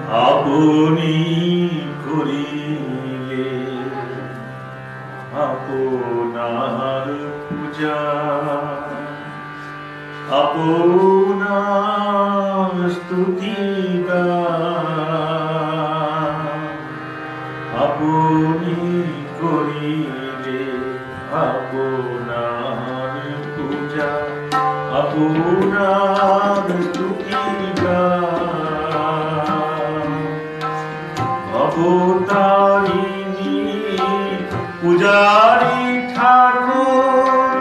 আপনি করিলে আপনার পূজা, আপনার স্তুতি গান, আপনি করিলে আপনার পূজা, আপনার স্তুতি গান। অবতারিণী পূজারি ঠাকুর,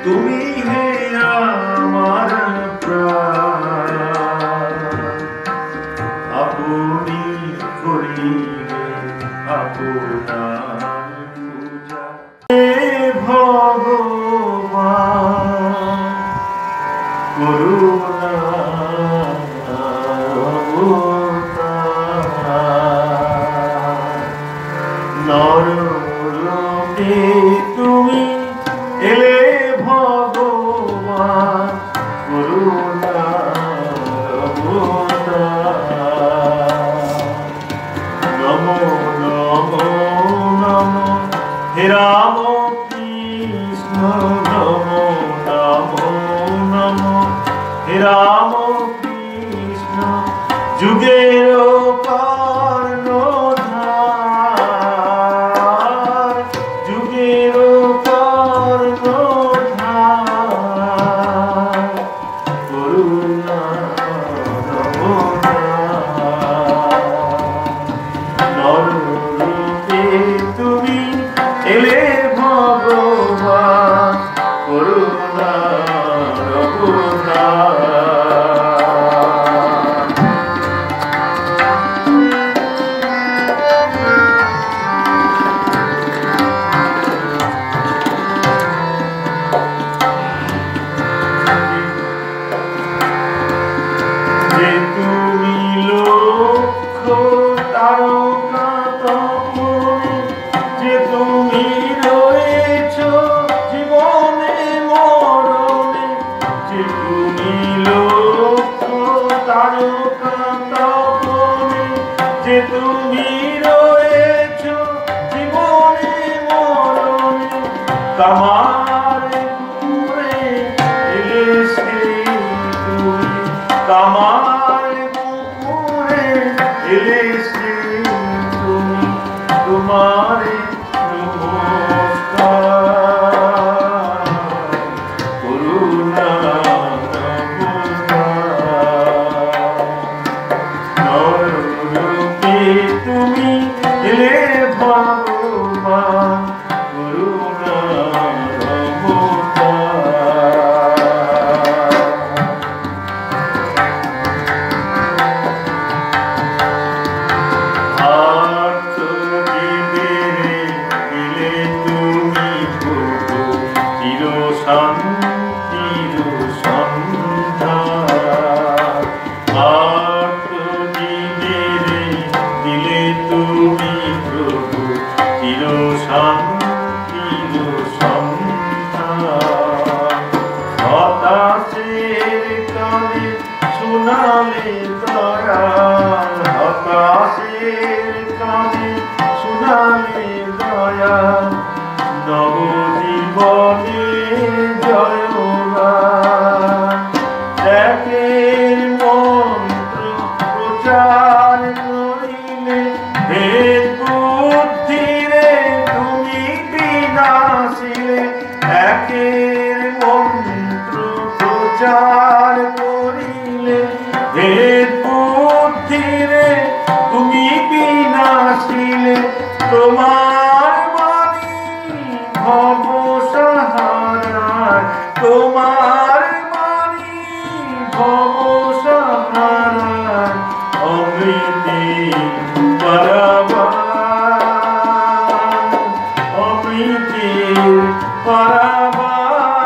তুমি হে আমার প্রাণ। আপনি করিলে আপনার পূজা, হে ভগবান করুণা নরলোকে তুমি এলে ভগবান করুণার অবতার। নমো নমো নমো হে রাম কৃষ্ণ, নমো নমো নমো হে রাম কৃষ্ণ, যুগের কর্ণধার, যুগের কর্ণধার, করুণার অবতার। নররূপে তুমি এলে ভগবান করুণার অবতার। যে তুমি লক্ষ্য তারকা তপনে, যে তুমি রয়েছ জীবনে মরণে, যে তুমি লক্ষ্য তারকা তপনে, যে তুমি রয়েছ জীবনে মরণে, কামারে পুরে এলে সেই তুমি, কামারে পুরে এলে সেই তুমি, তোমারে নমস্কার করুণার অবতার। নররূপে তুমি এলে ভগবান করুণার অবতার। আর্তজীবেরে দিলে তুমি প্রভু চির শান্তির সন্ধান। আর্তজীবেরে দিলে তুমি প্রভু চির শান্তির সন্ধান। হতাশের কানে শোনালে দয়াল, হতাশের কানে শোনালে দয়াল, নবজীবনে জয়গান। ত্যাগের মন্ত্র প্রচার করিলে, ভেদ বুদ্ধিরে তুমি বিনাশিলে। একের মন্ত্র প্রচার করিলে, ভেদ বুদ্ধিরে তুমি বিনাশিলে। তোমার বাণী ভব সাহারায়, তোমার বাণী ভব সাহারায়, অমৃতে পরাবান, অমৃতে পরাবান,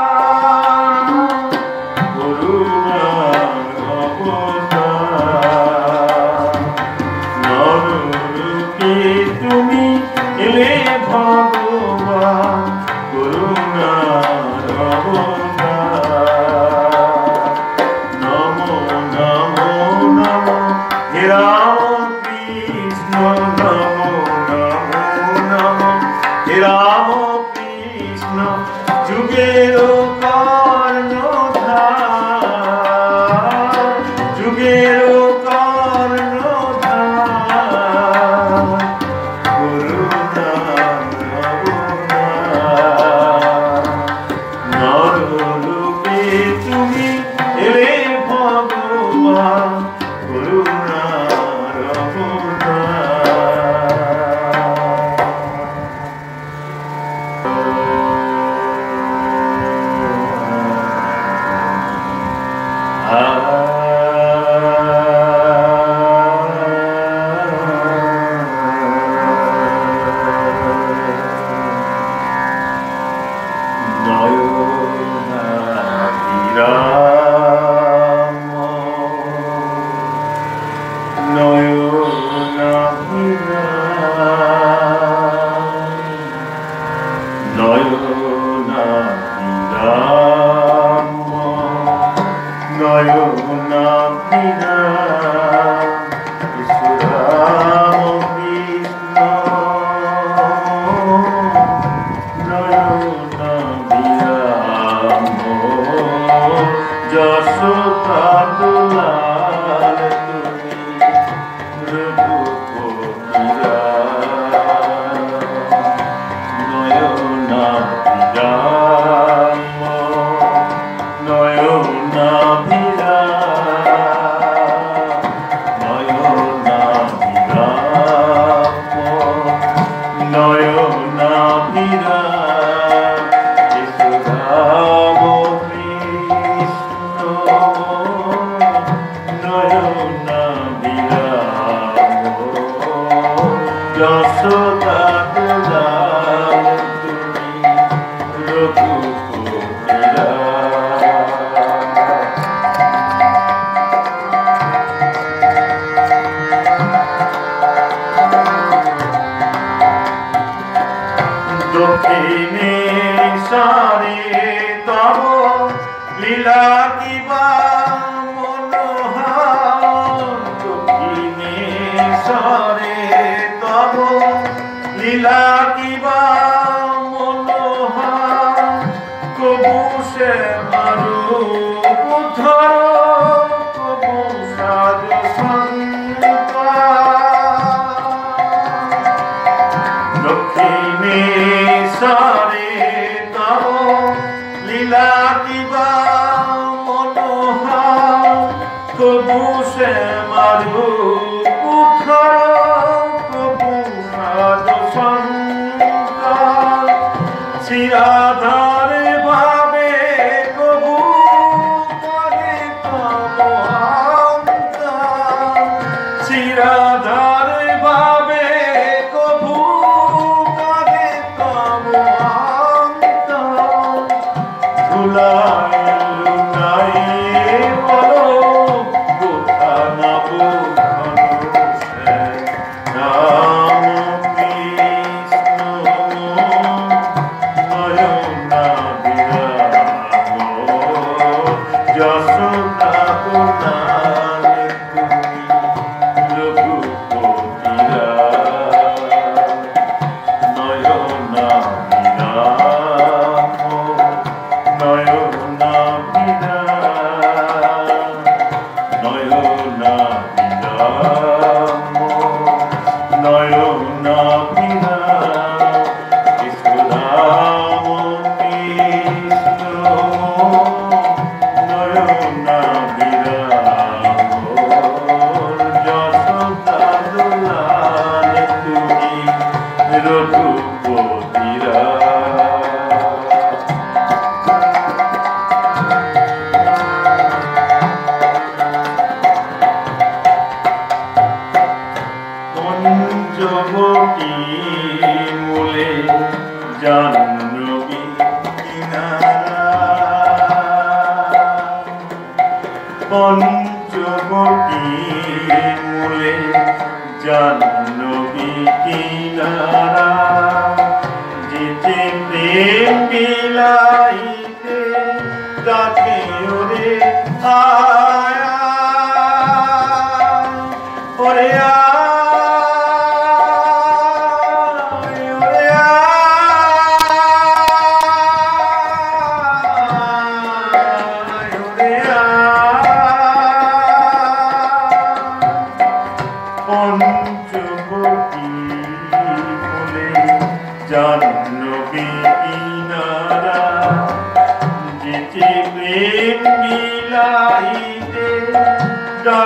করুণার অবতার। নররূপে তুমি এলে ভগবান করুণার অবতার। নমো নমো নমো হে রাম করুণার জাহ্নবী কিনারা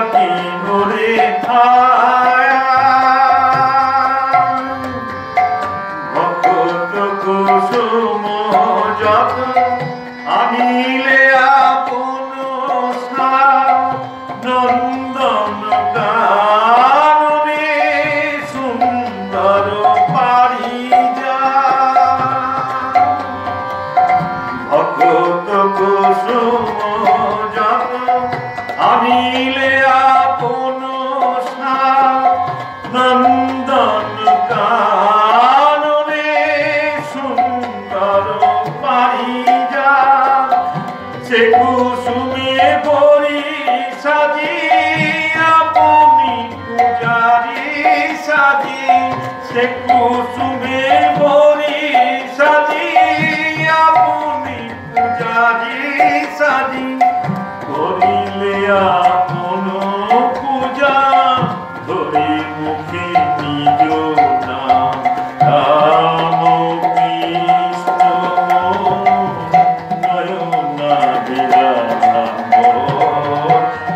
ডাকি ওরে ভক্ত কুসুম যত আনিলে আপন নন্দন কাননে সুন্দর পারিজা ভক্ত কুসুম যত আনিলে আপন নন্দন কাননে সুন্দর পারিজা সে কুসুমে বরি সাজি আপনি পূজারি সাজি সে কুসুমে বরি সাজি আপনি পূজারি সাজি করিলে আপন পূজা ধরে মুখে নিজ নাম রাম কৃষ্ণ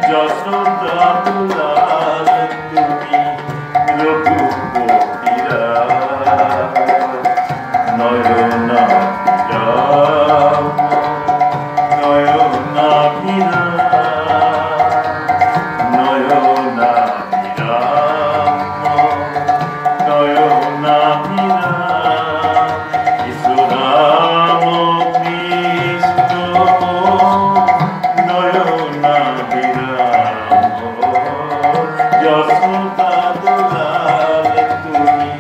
যশোদা দুলাল তুমি রঘুপতিরা নয়না রাম নয়না ভিরা নয়না রাম নয়না ভিরা ঈশ্বরাম কৃষ্ণ নয়না বিরাম যশোদা দুলাল তুমি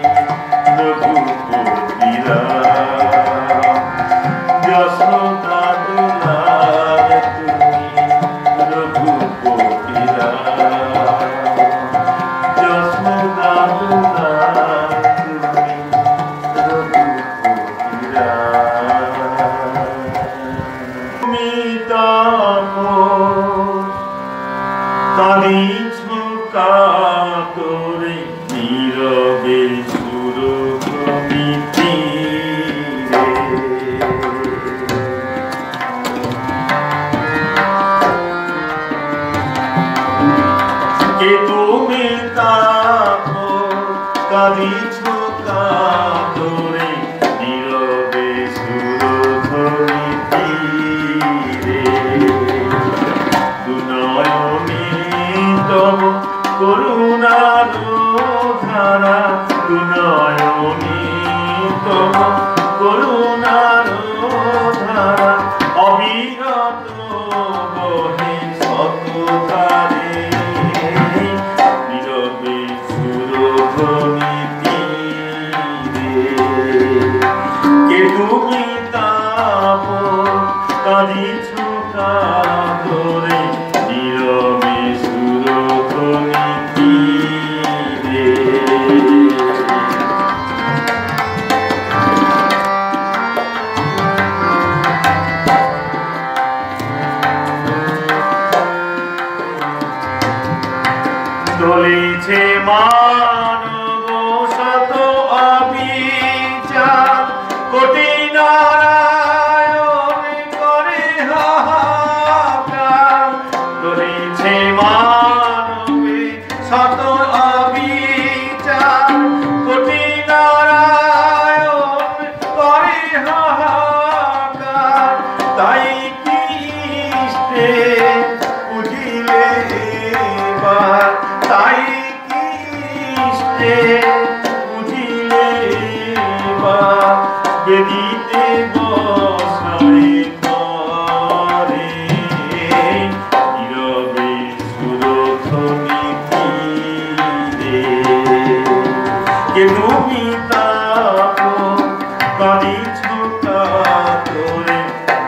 রঘুপতিরা যশোদা দুলাল তুমি রঘুপতিরা যশোদা দুলাল তুমি রঘুপতিরা কাঁদিছ কাতরে নীরবে সুরভূমি তীরে কে তুমি কাঁদিছ কাতরে নীরবে সুরভূমি তীরে দুনয়নে তব করুণার ধারা দুনয়নে তব করুণার ধারা অবিরত বহে শতধারে নীরবে সুরধ্বনি তীরে কে তুমি তাপ কাঁদিছ কাতরে নীরবে সুরধ্বনি তীরে চলেছে মানব শত অবিচার কোটি নারায়ণ করে হাহাকার চলেছে মানবে শত অবিচার কোটি নারায়ণ করে হাহাকার তাই কি ইষ্টে বুঝিলে এবার তাই কি ইষ্টে বুঝিলে এবার বেদিতে বসাই করে নীরবে সুরধ্বনি তীরে কে তুমি তাপ কাঁদিছ কাতরে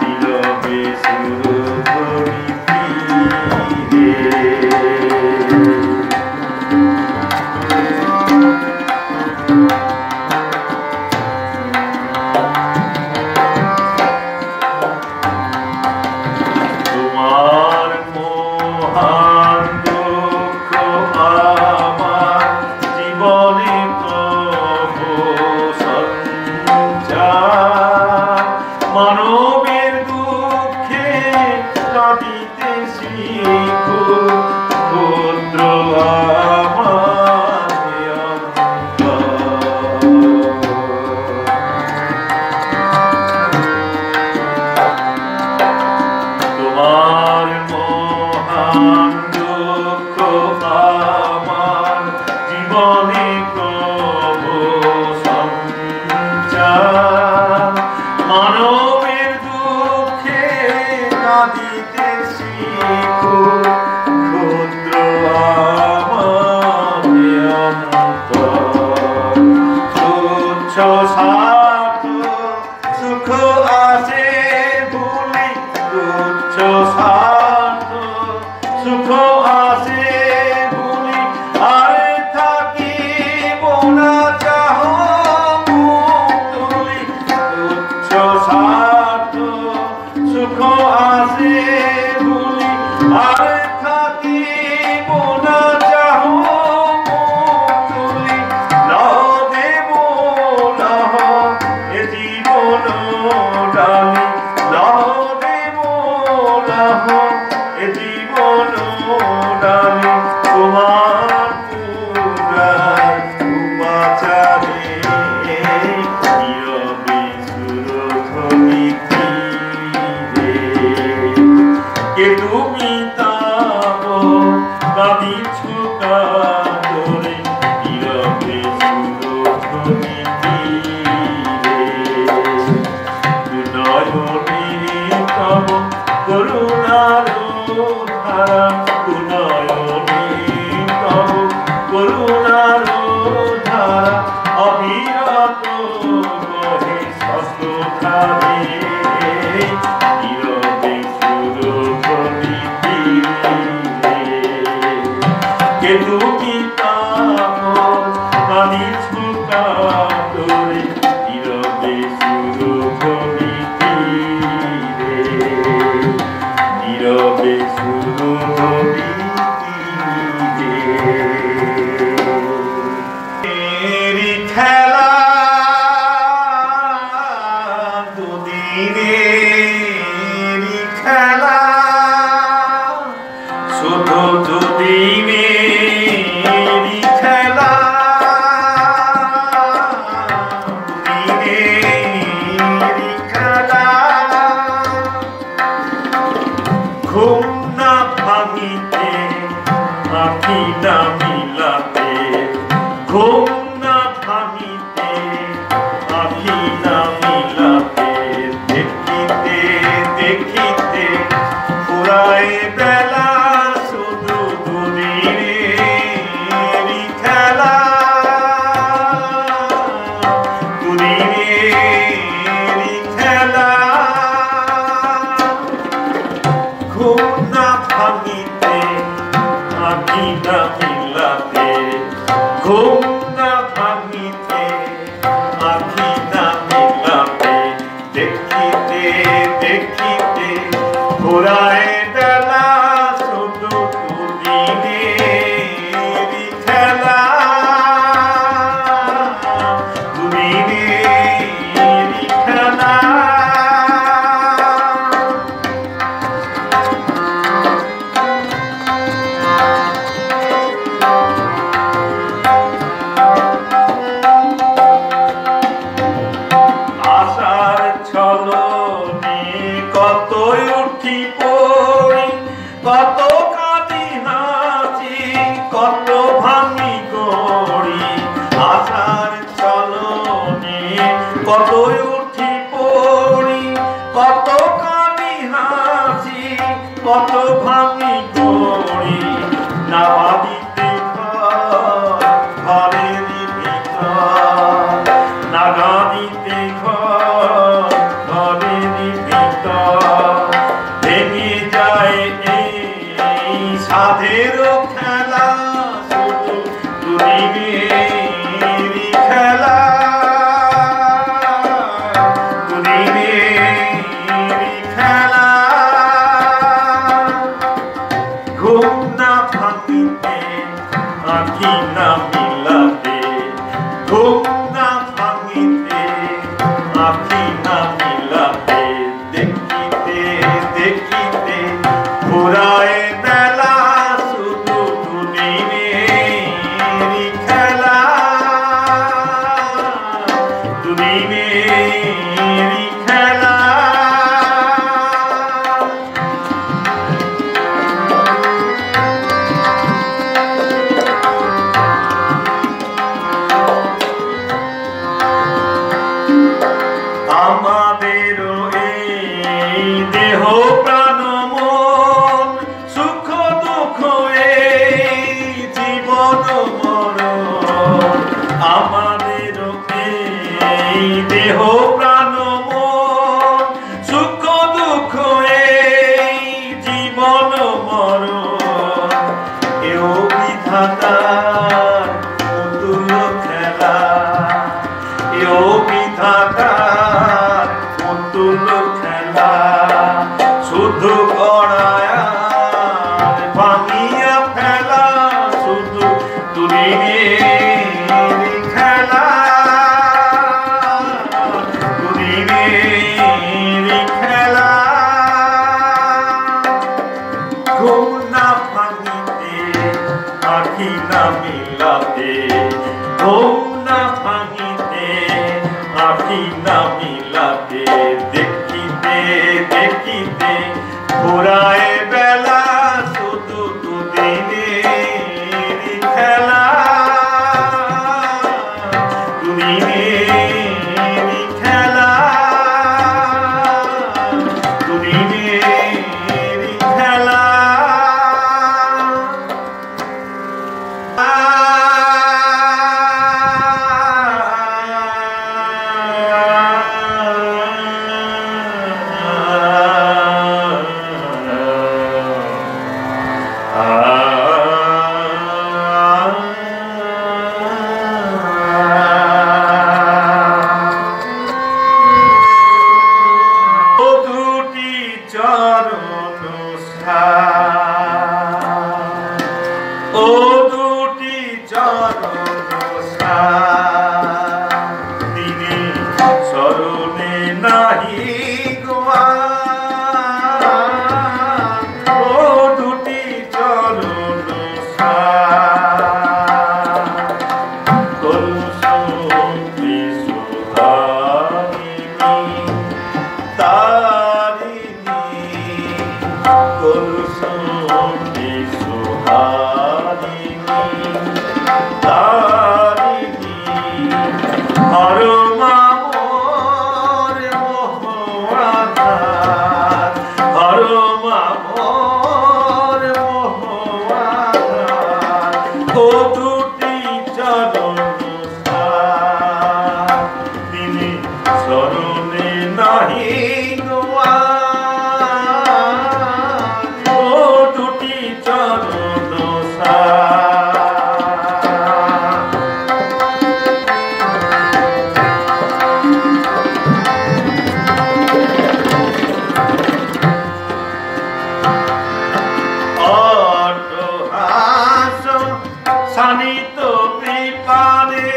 নীরবে সুরধ্বনি তীরে তোমার মহান দুঃখ আমার জীবনে কম আমার জীবনে প্রভু সঞ্চার মানবের দুঃখে কাঁদিতে শিখো ক্ষুদ্র আমার অন্তর তুচ্ছ স্বার্থ সুখ আসে ভুলি তুচ্ছ স্বার্থ সুখ আসে ভুলি আর থাকিব না চাহ মুখ তুলি তুচ্ছ স্বার্থ সুখ আসে ভুলি আর থাকিব না চাহ মুখ তুলি লহ দেব লহ এ জীবন ডালি লহ দেব লহ এ জীবন ডালি তোমার পূজায় উপাচারে নীরবে সুরধ্বনি তীরে কে তুমি তাব কাঁদিছ কাতরে নীরবে সুরধ্বনি তীরে নয়নে তব করুণার ধারা নয়নে তব করুণার ধারা অবিরত বহে শস্ত্রধারে নীরবে সুরধ্বনি তীরে কে তুমি তাপ কাঁদিছ কাতরে নীরবে সুরধ্বনি তীরে নীরবে সুরধ্বনি তীরে এরি খেলা দুদিনেরই খেলা শুধু দুদিনেরই খেলা দুদিনেরই খেলা ঘুম না ভাঙিতে আখি না মিলাতে ঘুম না ভাঙিতে আখি না মিলাতে দেখিতে দেখিতে পুরায় বেলা শুধু দুদিনেরই খেলা দুদিনেরই খেলা ঘুম না ভাঙিতে আখি না মিলাতে ঘুম না ভাঙিতে আখি না মিলাতে দেখিতে দেখিতে ঘোরায় বেলা শুধু দুদিনেরই খেলা দুদিনেরই খেলা আশার ছলনে কত উঠি পড়ি কত কাঁদি হাসি কত ভাঙি গড়ি আশার ছলনে কত উঠি পড়ি কত কাঁদি হাসি কত ভাঙি গড়ি না ভাবিতে ঘরের ভিতর না গাদিতে ঘরের ভিতর ভেঙে যায় এই সাধের খেলা শুধু দুদিনেরই খেলা দুদিনেরই খেলা ঘুম না ভাঙিতে আখি না মিলাতে ঘুম না ভাঙিতে আখি না মিলাতে দেখিতে দেখিতে ঘোরায় বেলা শুধু দুদিনেরই খেলা দুদিনেরই খেলা বিধাতার পুতুল খেলা, ও বিধাতার পুতুল খেলা, শুধু গড়ায় ভাঙিয়া ফেলা, শুধু দুদিনের খেলা, দুদিনের খেলা। ঘুম না ভাঙিতে আখি না মিলাতে, ঘুম না ভাঙিতে আখি না মিলাতে, দেখিতে দেখিতে ঘুরায় বেলা, শুধু দুদিনের খেলা, দুদিনের খেলা, দুদিনের খেলা। ও দুটি চরণ দিনে স্মরণে নাহি গোয়া, ও দুটি চরণ কলুষি সুধারিণী তারিণী, কলুষি সুধারিণী তারিণী, হর মামোর মোহ আধার, হর মামোর মোহ আধার, ও দুটি চরণ তিনি স্মরণে নাহি গোয়া, ও দুটি চরণ সানিত বিপানে,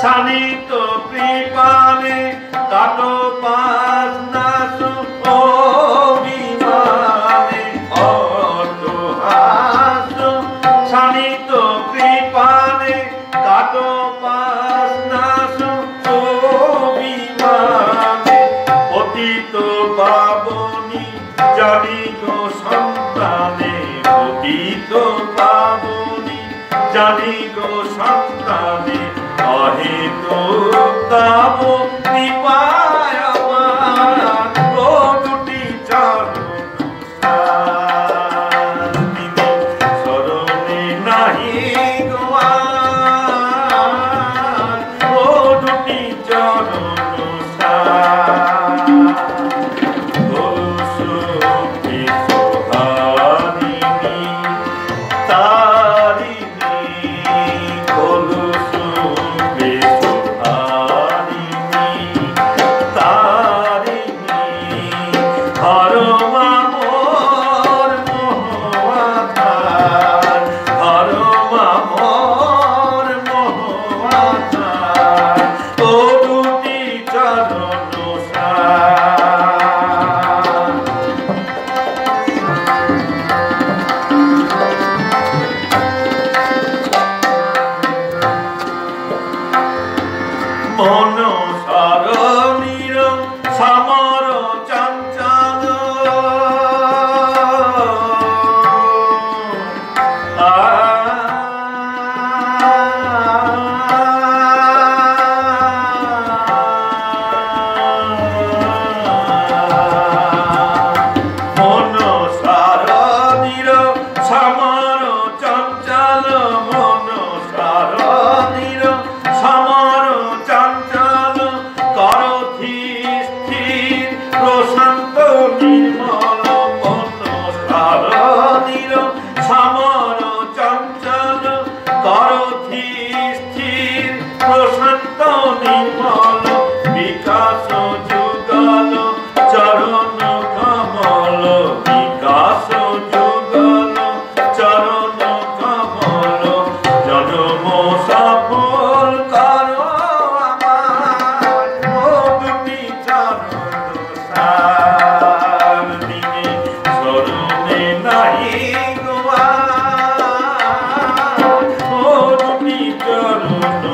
সানিত বিপানে কাটো পাস নাস অভিমানে, সানিত কৃপানে কাটো পাস নাস অভিমানে, পতিত পাবনি জানি গো সন্তানে, পতিত পাবনি জানি গো সন্তানে, অহেত তাব কৃপায় আমার, ও দুটি চরণ তিনি স্মরণে নাহি গোয়া, ও দুটি চরণ কলুষি সুধারিণী তারিণী, কলুষি সুধারিণী নাহি গোয়া ও দুটি চরণ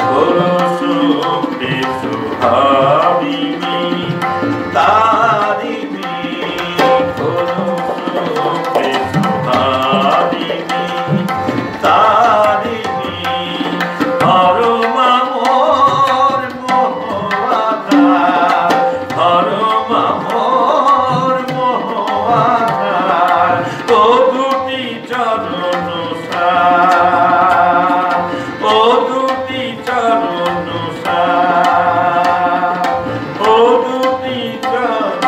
করুষে সুহাবিনী তারিণী করুষে সুহাবিনী তারিণী হরমামর মোহাধার হরমামর মোহাধার ও দুটি চরণ ও দুটি চরণ ও দুটি চরণ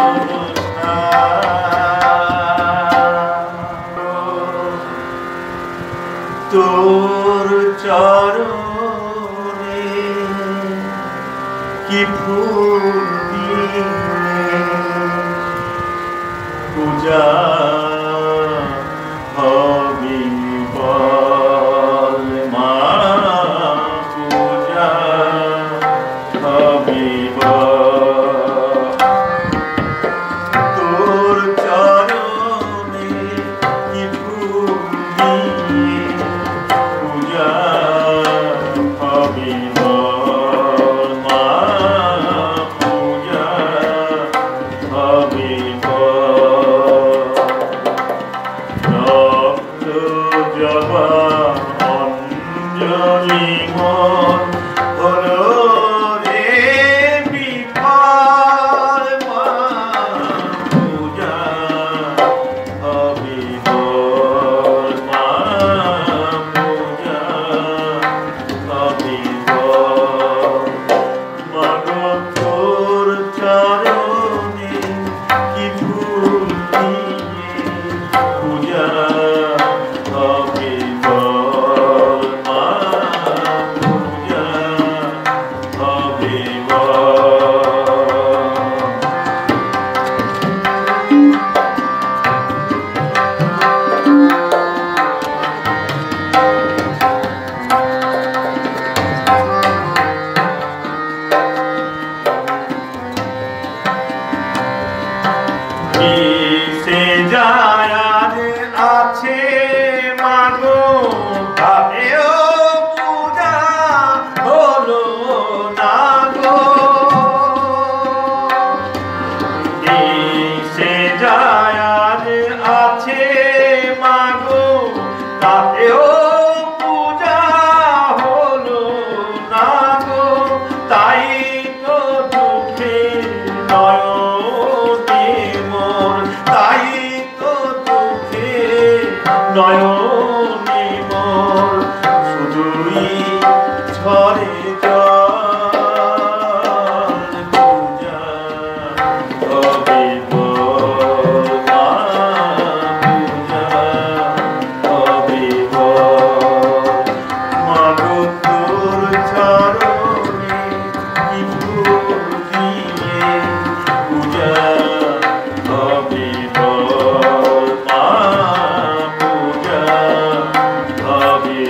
তোর চরণে কি ফুল দিয়ে পূজা হবে বল মা পূজা হবে তোর চরণে কি ফুল দিয়ে পূজা হবে মা পূজা হবে রক্ত জবা অঞ্জলি মন হলো রে বিফল মা পূজা হবে মা পূজা হবে মাগো তোর চরণে কি ফুল দিয়ে পূজা হবে মা পূজা হবে সে যার আছে মাগো তাতেও পূজা হলো না গো সে যার আছে মাগো তাতেও পূজা হলো না গো তাই তো দুঃখে নয়নে মোর তাই তো দুঃখে নয়নে মোর শুধুই ঝরে জল পূজা হবে মা পূজা হবে মাগো তোর চরণে কি ফুল দিয়ে পূজা হবে মা পূজা হবে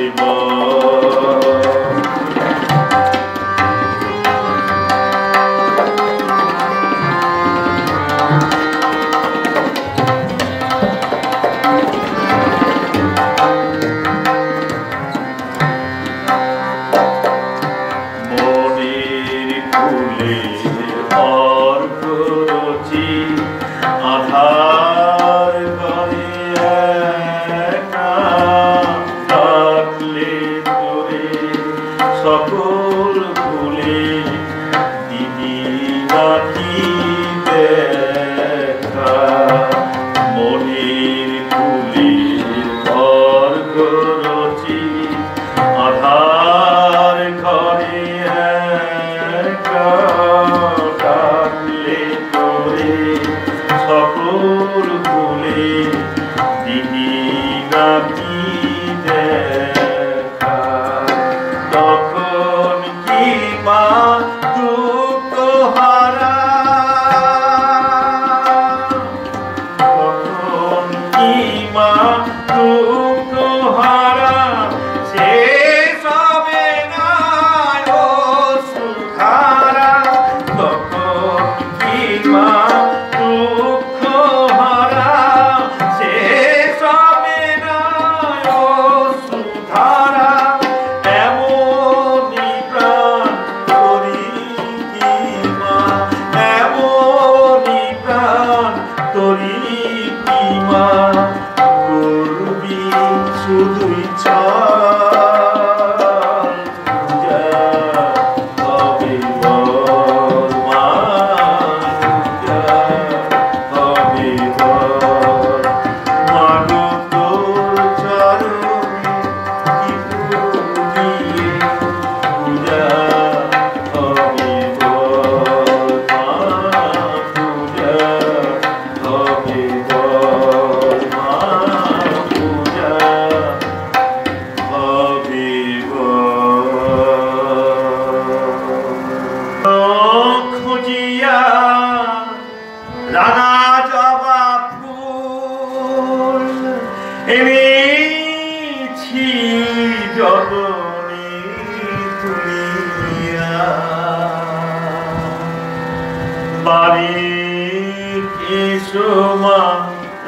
মনের ফুলে অর্ক রচি আধার করে একা থাকলে তোরে সকল ভুলে দিদি রাখি দেখা মনের ফুলে অর্ক রচি আধার ঘরে একা থাকলে তোরে সকল ভুলে দিদি নাকি দেখা তখন কি মা দুঃখ হারা তখন কি মা দুঃখ হারা শেষ হবে না ও সুধারা তখন কি মা দুঃখ তোরি মা করবি শুধুই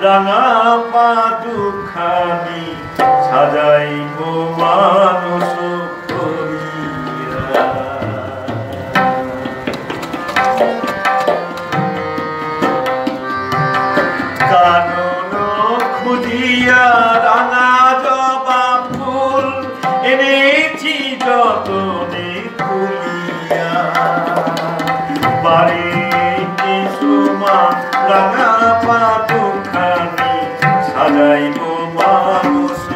রাঙা পাদুখানি সাজাইব মানুষ করিয়া কানন খুঁজিয়া রাঙা জবা ফুল এনেছি যতনে তুলিয়া বাড়ি সুমা রাঙা পাদুখানি সাজাইব মানুষ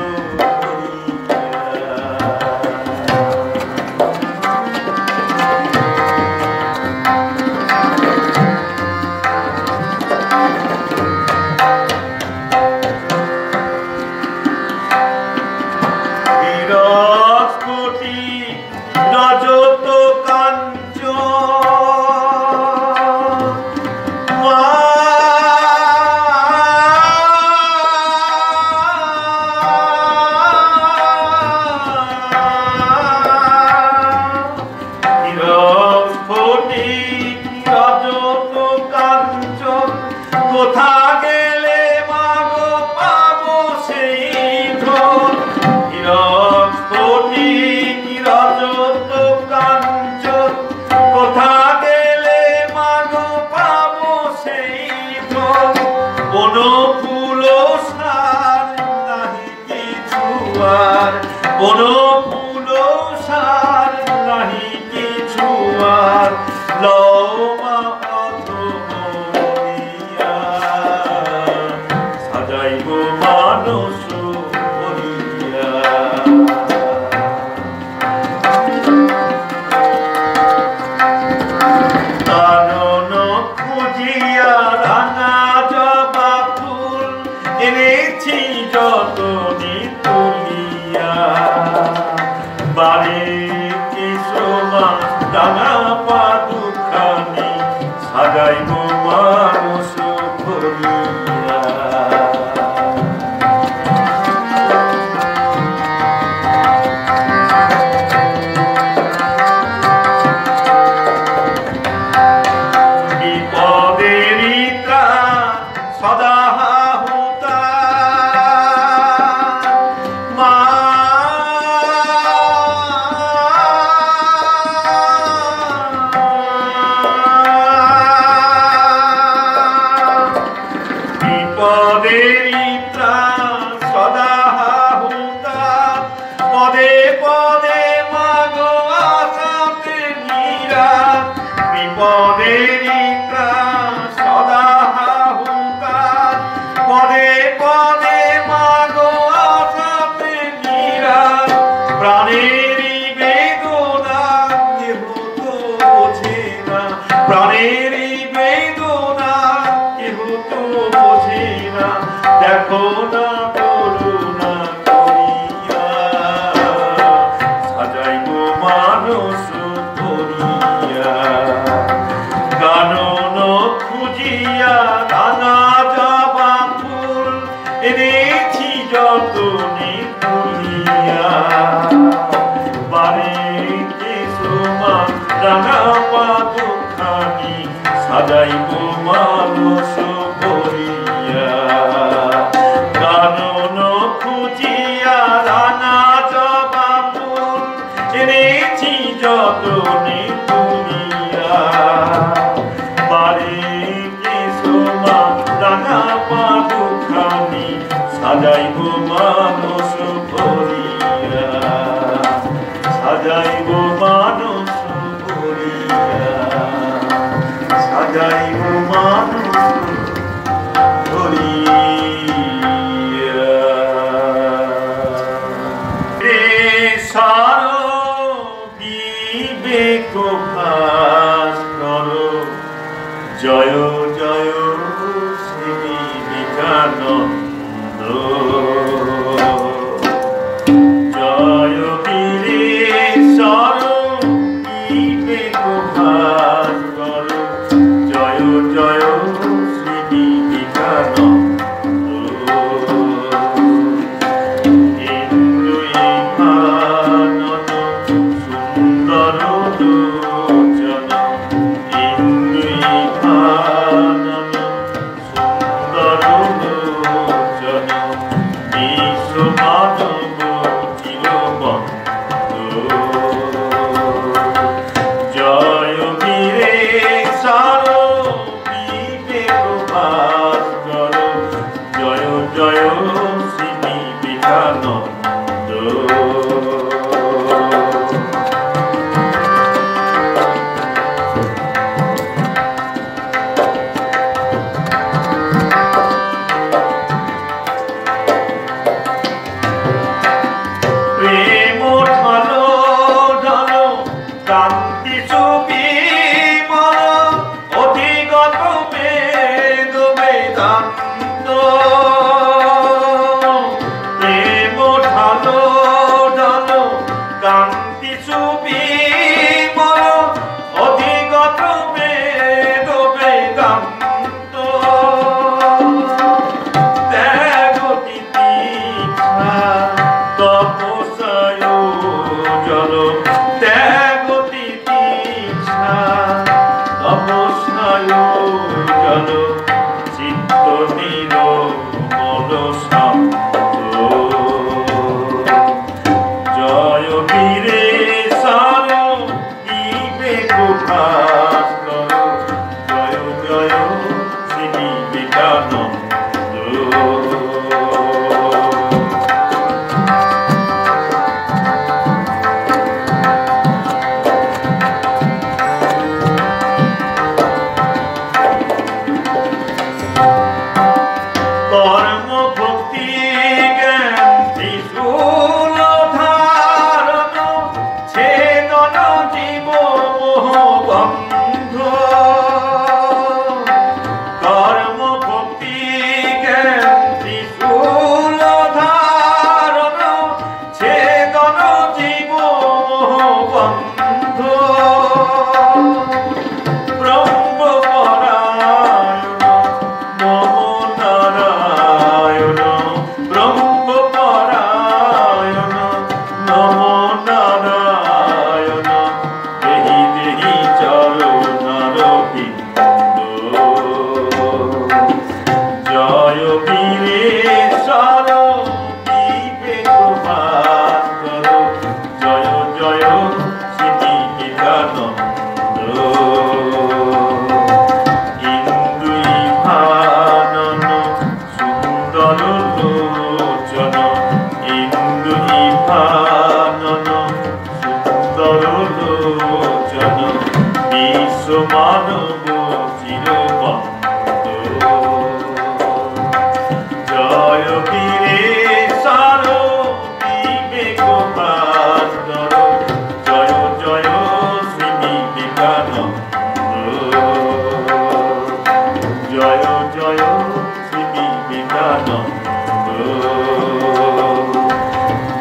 সাজাইব মানুষ করিয়া কানন খুঁজিয়া রানা জবা ফুল এনেছি যতনে তুলিয়া বাড়ি সুমা রাঙা পাদুখানি সাজাইব মানস ভরিয়া, সাজাইব মানস ভরিয়া, সাজাইব মানস ভরিয়া। রে সার বিবেক ভাস্কর, জয় জয় শ্রী বিবেকানন্দ, জয় বীরেশ্বর বিবেক ভাস্কর, জয় জয় শ্রী বিবেকানন্দ। ইন্দুই কানন সুন্দর লোচন, ইন্দুই কানন সুন্দর লোচন, বিশ্ব মানব চিরবন্ধু। জয় বীরেশ্বর বিবেক ভাস্কর, জয় জয় শ্রী বিবেকানন্দ। প্রেম ঢালো ঢালো কান্তি সুবিমল, অধিগত বেদ বেদান্ত। প্রেম ঢালো ঢালো কান্তি সুবিমল, অধিগত বেদ বেদান্ত। ত্যাগ তিতিক্ষা তপস্যায় জল, ত্যাগ তিতিক্ষা তপস্যায় জল, চিত্ত নির্মল শান্ত। জয় বীরেশ্বর বিবেক ভাস্কর, জয় জয় শ্রী বিবেকানন্দ। কর্ম ভক্তি জ্ঞান ত্রিশূল ধারণ, ছেদন জীব মোহ বন্ধ। কর্ম ভক্তি জ্ঞান ত্রিশূল ধারণ, ছেদন জীব মোহ বন্ধ। ব্রহ্মপরায়ণ নমো নারায়ণ, ব্রহ্মপরায়ণ নমো নারায়ণ, দেহি দেহি চরণারবিন্দ। জয় বীরেশ্বর বিবেক ভাস্কর, জয় জয় শ্রী বিবেকানন্দ। ইন্দুই কানন সুন্দর লোচন, ইন্দুই কানন সুন্দর লোচন, বিশ্ব মানব চিরবন্ধু। জয় বীরেশ্বর বিবেক ভাস্কর, জয় জয় শ্রী বিবেকানন্দ। জয় জয় শ্রী বিবেকানন্দ,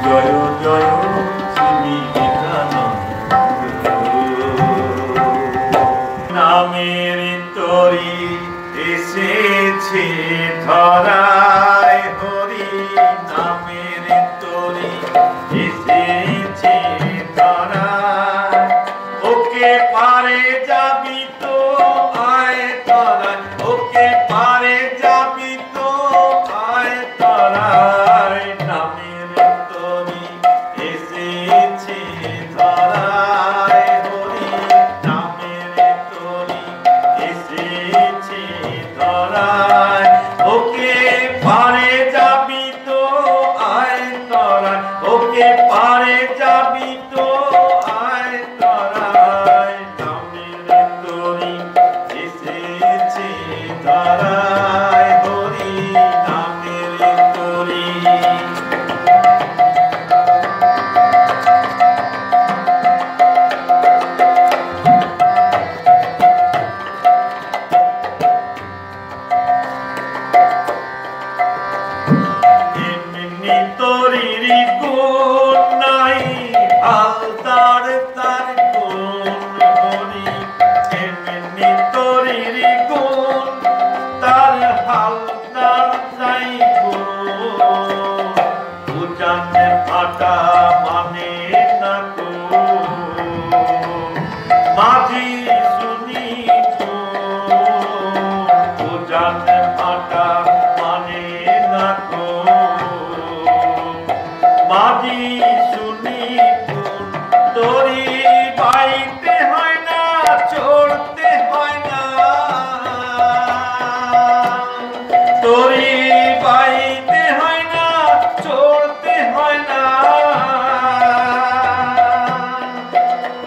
জয় জয় শ্রী বিবেকানন্দ। নামের তরি এসেছে ধরায় হরি, নামের তরি এসেছে ধরায়। ওকে পারে যাবি তো আয় তরায়, ওকে পারে যাবি তো আয় তরায়। নামের তরি এসেছে ধরায় হরি, নামের তরি এসেছে ধরায়। তোরির গুণ নাই হালদার তার গুণ হরি এমনি তোরির গুণ তার হালদার তাই গুণ উজানে ফাটা মানে না গো মাঝি শুনি উজানে ফাটা মানে না গো মাঝি শুনি তোরি বাইতে হয় না চড়তে হয় না তোরি বাইতে হয় না চড়তে হয় না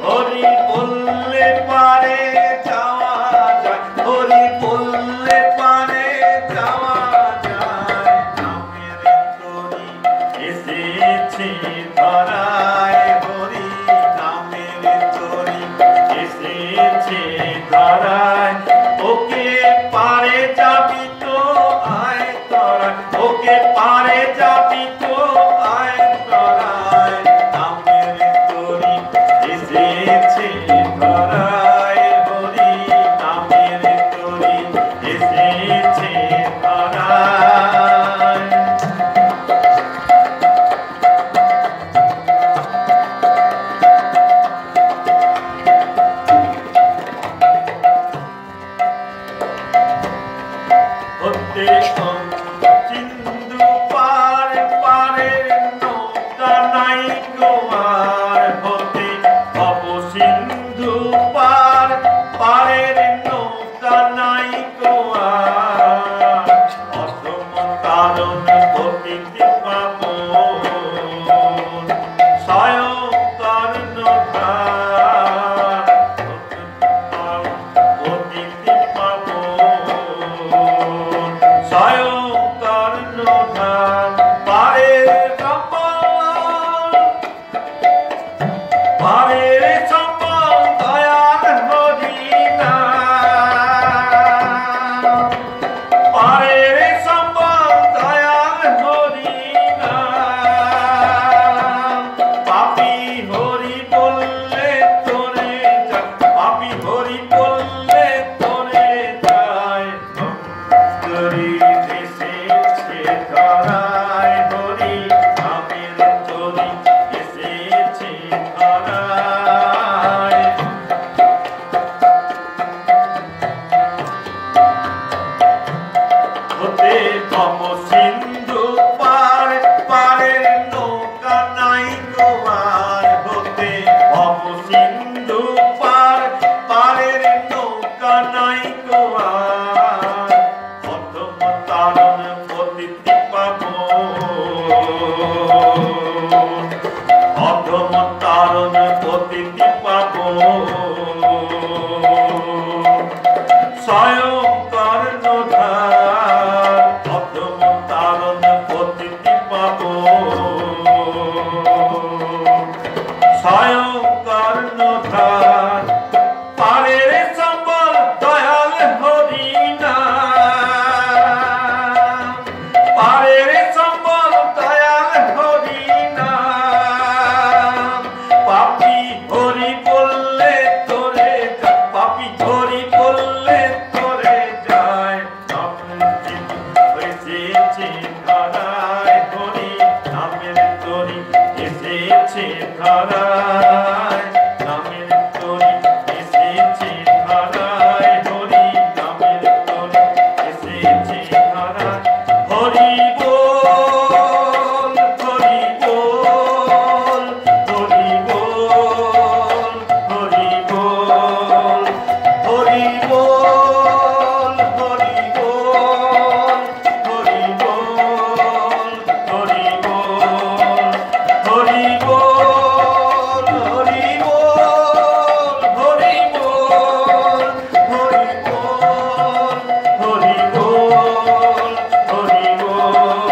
হরি বললে পারে যাওয়া যায় হরি বললে পারে যাওয়া যায় নামের তোরি এসেছে ধরায় হরি নামের তোরি এসেছে ধরায় ওকে পারে যাবি তো আয় তরায় ওকে পারে যাবি তো আয় তরায় নামের তোরি এসেছে ধরায় হরি নামের তোরি এসেছে ধরায় হতে সিন্ধু পার পারের নৌকা নাই গোয়ার হতে অব সিন্ধু পার পারের নৌকা নাই গোয়ার অসম কারণ গতিতে পাব স্বয়ং কর্ণ গতিতে পাব স্বয়ং কর্ণধার পারের সম্বল পারের সম্বল দয়াল হরি নাম পারের সম্বল দয়াল হরি নাম পাপী হরি বললে তোরে যায় পাপী হরি বললে তোরে যায় তোরি এসেছে ধরায় হরি নামের তোরি এসেছে ধরায় হতে ভব সিন্ধু পার পারের নৌকা নাই গোয়ার হতে ভব সিন্ধু পার পারের নৌকা নাই গোয়ার অধম তারণ পতিতি পাব অধম তারণ পতিতি পাব স্বয়ং কর্ণধার অধম তারণ পতিতি পাব স্বয়ং কর্ণধার পারের সম্বল দয়াল হরি নাম পারের সম্বল দয়াল হরি নাম পাপী হরি বললে তোরে যায় পাপী হরি বললে তোরে যায় এসেছে ধরায় হরি নামের তোরি এসেছে ধরায় নামের তোরি এসেছে ধরায় হরি নামের তোরি এসেছে ধরায় হরি বল হরি বল হরি বল হরি বল হরি বল হরি বল হরি বল হরি বল হরি বল হরি বল হরি বল হরি বল হরি বল হরি বল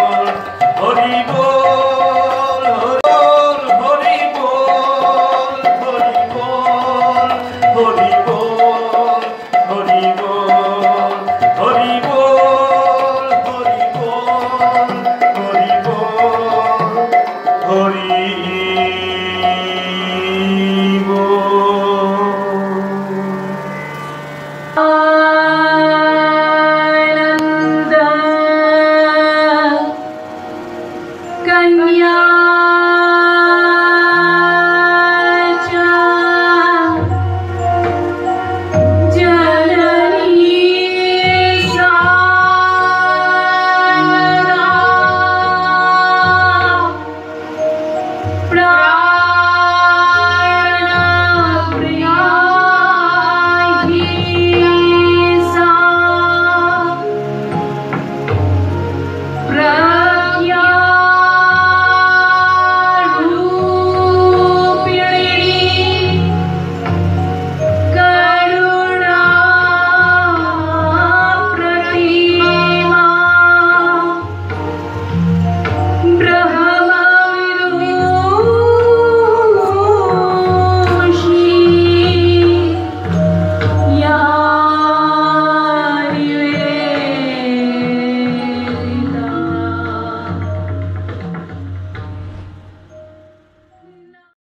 Sanya